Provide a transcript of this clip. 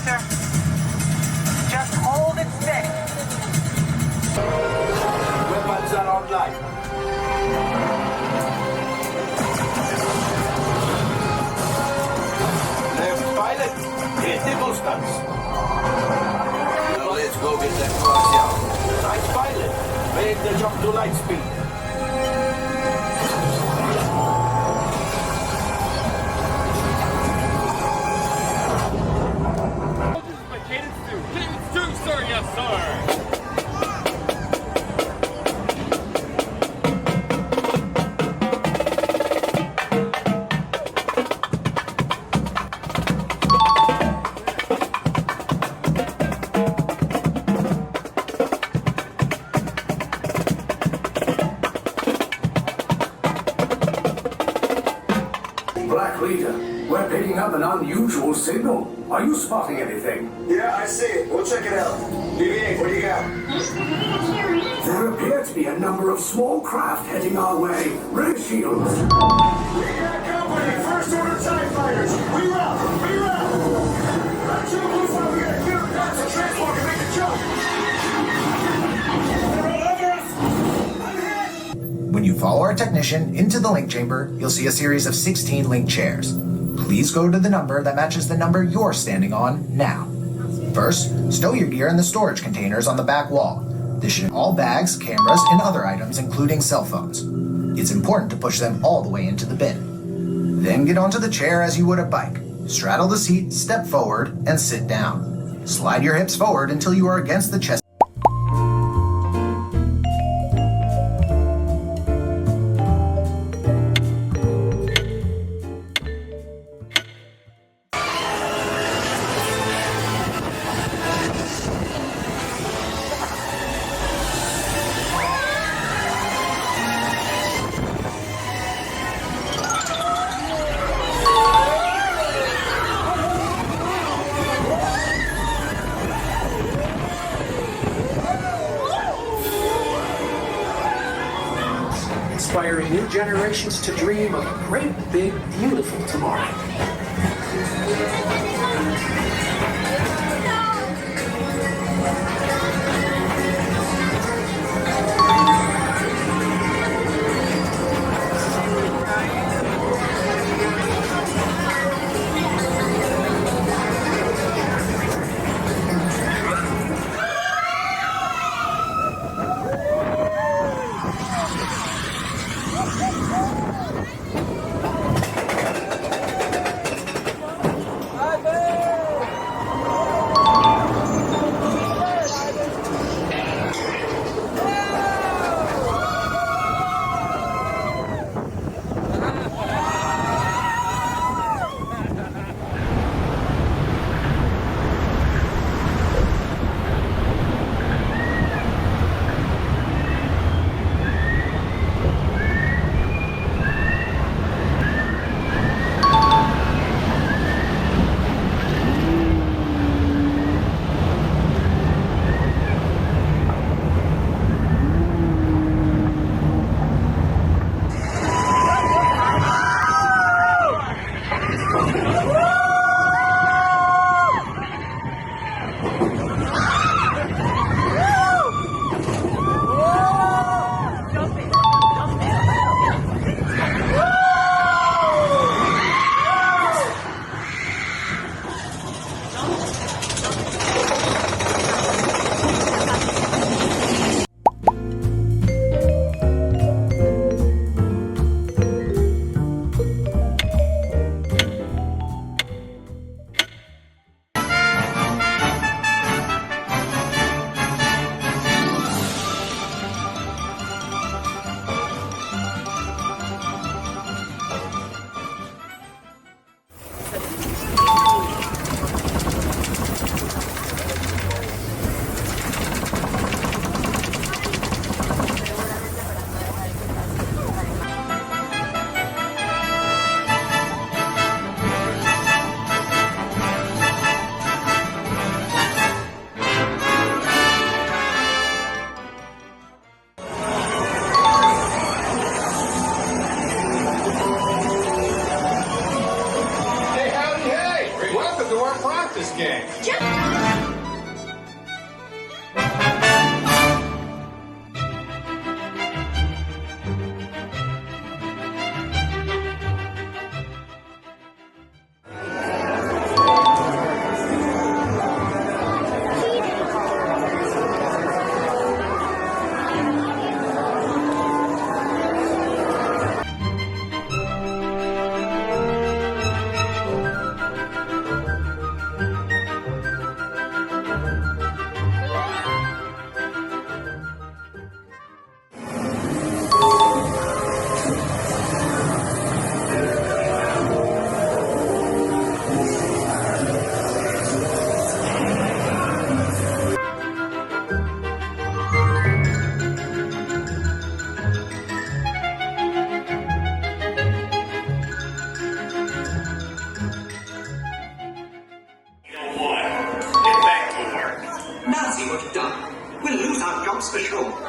GeoGuessr. Just hold it steady. Weapons are online. Left pilot, hit the boosters. Well, let's go get that cross. Right pilot, make the jump to light speed. Sir, yes, sir. Black Leader, we're picking up an unusual signal. Are you spotting anything? Yeah, I see it. We'll check it out. BB-8, what do you got? There appear to be a number of small craft heading our way. Raise shields. We got company. First order TIE fighters. We route. Jump loose while we get a clear path so transport can make the jump. They're all over us. I'm hit. When you follow our technician into the link chamber, you'll see a series of 16 link chairs. Please go to the number that matches the number you're standing on now. First, stow your gear in the storage containers on the back wall. This should all bags, cameras, and other items, including cell phones. It's important to push them all the way into the bin. Then get onto the chair as you would a bike. Straddle the seat, step forward, and sit down. Slide your hips forward until you are against the chest. Inspiring new generations to dream of a great, big, beautiful tomorrow. this game. Now see what you've done. We'll lose our jobs for sure.